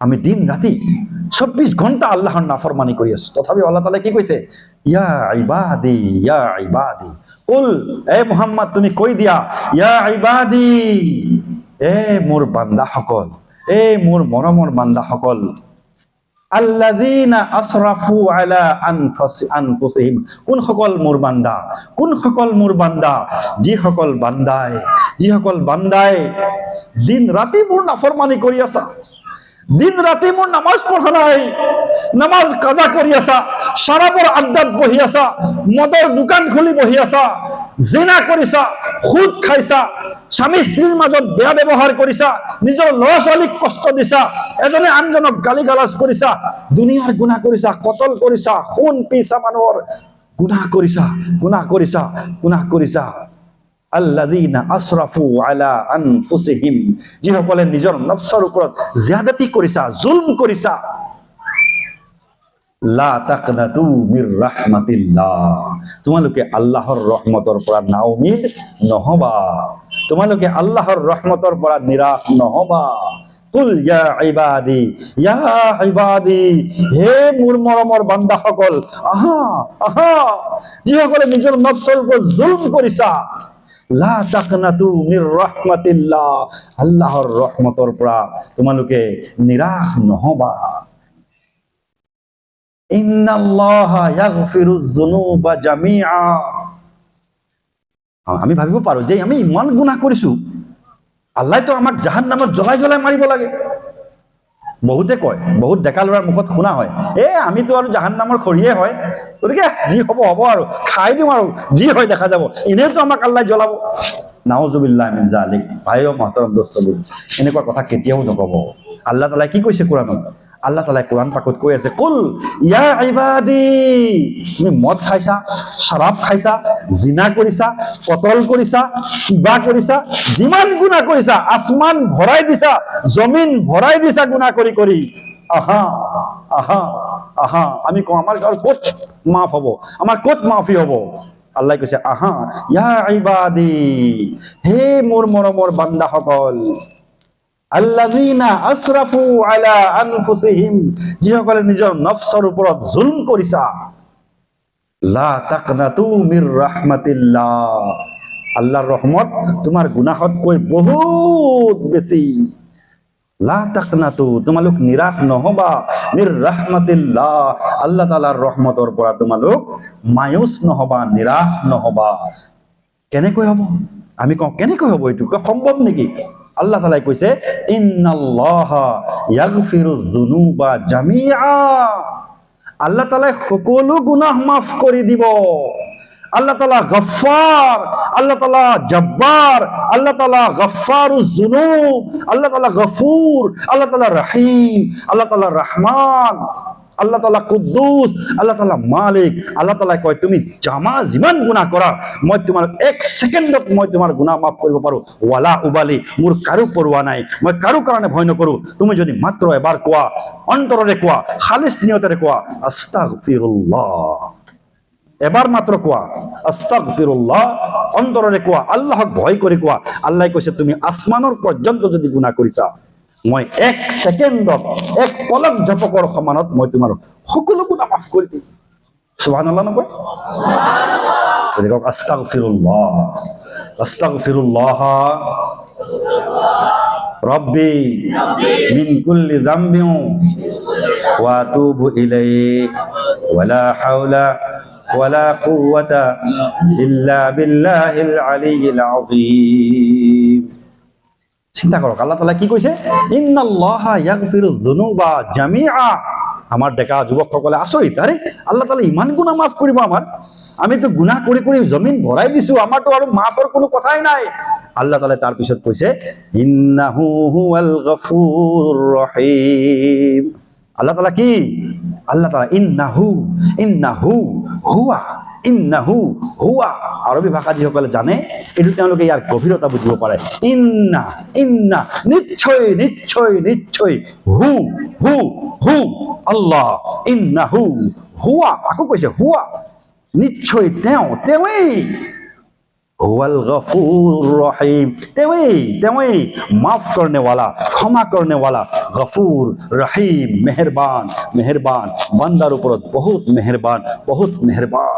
আমি দিন রাতি 24 ঘন্টা আল্লাহর নাফরমানি করি আছি, তথাপি আল্লাহ তাআলা কি কইছে, ইয়া ইবাদি ইয়া ইবাদি কুল, এ মুহাম্মদ তুমি কই দিয়া, ইয়া ইবাদি, এ মোর বান্দা সকল, এ মোর মৰমৰ বান্দা সকল, আল্লাযীনা আসরাফু আলা আনফুসিহিম, কোন সকল মোর বান্দা, কোন সকল মোর বান্দা, যিসকল বান্দাই দিন রাতি মোর নাফরমানি কৰি আছা, দিন রাতি মোর নামাজ পড়া নাই, নামাজ কাজা করি আসা, শরাবর আড্ডাত বহি আসা, মদর দোকান খুলি বহি আসা, জিনা কৰিছা, সুদ খাইছা, স্বামী স্ত্ৰীৰ মাজত বেয়া ব্যৱহাৰ কৰিছা, নিজৰ ল'ৰা ছোৱালীক কষ্ট দিছা, এজনে আনজনক গালি গালাজ কৰিছা, দুনিয়াৰ গুনাহ কৰিছা, কতল কৰিছা, খুন পিছা, মানুহৰ গুনাহ কৰিছা। আল্লাযীনা আসরাফু আলা আনফুসিহিম, যিসকলে নিজৰ নফসৰ ওপৰত জিয়াদতি কৰিছা, জুলম কৰিছা। লা তাকনাতু মিৰ ৰাহমাতিল্লাহ, তোমালোকে আল্লাহৰ ৰহমতৰ পৰা নাউমিদ নহবা, তোমালোকে আল্লাহৰ ৰহমতৰ পৰা নিৰাশ নহবা। কুল ইয়া ইবাদি, হে মোৰ মৰমৰ বান্দাসকল, আহা, যিসকলে নিজৰ নফসৰ ওপৰত জুলম কৰিছা, লা তাকনাতু মিৰ ৰাহমাতিল্লাহ, আল্লাহৰ ৰহমতৰ পৰা তোমালোকে নিৰাশ নহবা। ইন্নাল্লাহা ইয়াগফিরুয যুনুবা জামিআ, আমি ভাবিব পাৰো যে আমি ইমান গুনাহ কৰিছো, আল্লাহ তো আমাক জাহান্নামত জ্বলাই মাৰিব লাগে। বহুতে কয়, বহুত ডেকা ল'ৰাৰ মুখত শুনা হয়, আমিতো আৰু জাহান্নামৰ খৰিয়ে হয়, গতিকে যি হ'ব আৰু খাই দিম আৰু যি হয় দেখা যাব, এনেইতো আমাক আল্লাহ জ্বলাব। নাউজুবিল্লাহ মিন জালিক। ভাই ও মহতৰম দোস্তবোৰ, এনেকুৱা কথা কেতিয়াও নকব। আল্লাহ তাআলাই কি কৈছে কোৰআনত? আল্লাহ তাআলাই কোরআন পাকত কৈ আছে, কুল ইয়া ইবাদি, তুমি মদ খাইছা, শরাব খাইছা, জিনা কৰিছা, কতল কৰিছা, কিবা কৰিছা, যিমান গুনাহ কৰিছা, আসমান ভৰাই দিছা, জমিন ভৰাই দিছা গুনাহ কৰি, আহা, আমি কওঁ আমাৰ ক'ত মাফ হ'ব, আমাৰ ক'ত মাফি হ'ব? আল্লাহ কৈছে, আহা ইয়া ইবাদি, হে মোৰ মৰমৰ বান্দাসকল, আল্লাযীনা আসরাফু আলা আনফুসিহিম, যিসকলে নিজৰ নফসৰ ওপৰত জুলম কৰিছা, লা তাকনাতু মিৰ ৰাহমাতিল্লাহ, আল্লাহৰ ৰহমত তোমাৰ গুনাহতকৈ বহুত বেছি। লা তাকনাতু, তোমালোক নিৰাশ নহবা, মিৰ ৰাহমাতিল্লাহ, আল্লাহ তাআলাৰ ৰহমতৰ পৰা তোমালোক মায়ুস নহবা, নিৰাশ নহবা। কেনেকৈ হ'ব? আমি কওঁ কেনেকৈ হ'ব, এইটো সম্ভৱ নেকি? আল্লাহ তাআলাই কৈছে, ইন্নাল্লাহা ইয়াগফিরুয যুনুবা জামিআ, আল্লাহ তাআলাই সকলো গুনাহ মাফ কৰি দিব। আল্লাহ তাআলা গফফার, আল্লাহ তাআলা জব্বার, আল্লাহ তাআলা গফফারুয যুনুব, আল্লাহ তাআলা গফুর, আল্লাহ তাআলা রহিম, আল্লাহ তাআলা রহমান, আল্লাহ তাআলা কুদ্দুস, আল্লাহ তাআলা মালিক। আল্লাহ তাআলা কয়, তুমি যিমান গুনাহ কৰা, মই তোমাৰ 1 সেকেন্ডত মই তোমাৰ গুনাহ মাফ কৰিব পাৰো। ওয়ালা উবালি, মোৰ কাৰো পৰোৱা নাই, মই কাৰো কাৰণে ভয় নকৰো। তুমি যদি মাত্ৰ এবাৰ কোৱা, অন্তৰেৰে কোৱা, খালিস নিয়তেৰে কোৱা, আস্তাগফিৰুল্লাহ, এবাৰ মাত্ৰ কোৱা, আস্তাগফিৰুল্লাহ, অন্তৰেৰে কোৱা, আল্লাহক ভয় কৰি কোৱা। আল্লাহ কৈছে, তুমি আসমানৰ পৰ্যন্ত যদি গুনাহ কৰিছা, মই 1 সেকেন্ডত, 1 পলক ঝপকৰ সমানত মই তোমাৰ সকলো গুনাহ মাফ কৰি দিম। সুবহানাল্লাহ নকয়? সুবহানাল্লাহ। আস্তাগফিৰুল্লাহ, আস্তাগফিৰুল্লাহ রব্বি মিন কুল্লি যামবিন ওয়া আতুবু ইলাইহি ওয়ালা হাওলা ওয়ালা কুওয়াতা ইল্লা বিল্লাহিল আলিয়্যিল আযীম। চিন্তা কৰক, আল্লাহ তাআলা কি কৈছে? ইন্নাল্লাহা ইয়াগফিরুয যুনুবা জামিআ। আমার ডেকা যুৱকসকলে আচৰিত, আৰে আল্লাহ তাআলা ইমান গুনাহ মাফ কৰিব আমাৰ? আমিতো গুনাহ কৰি জমিন ভৰাই দিছো, আমাৰতো আৰু মাফৰ কোনো কথাই নাই। আল্লাহ তাআলা তাৰ পিছত কৈছে, ইন্নাহু হুৱাল গফুরুর রহিম। আল্লাহ তাআলা কি? আল্লাহ তাআলা ইন্নাহু হুয়া। আরবি ভাষা যিসকলে জানে, এইটো তেওঁলোকে ইয়াৰ গভীৰতা বুজিব পাৰে। ইন্না নিশ্চয়, হু আল্লাহ, ইন্নাহু হুয়া, আকৌ কৈছে হুয়া, নিশ্চয় তেৱেই, हुवल गफूर रहीम, तेवई माफ करने वाला, क्षमा करने वाला, गफूर रहीम, मेहरबान, मेहरबान, বান্দার উপর বহুত মেহেরবান, বহুত মেহরবান।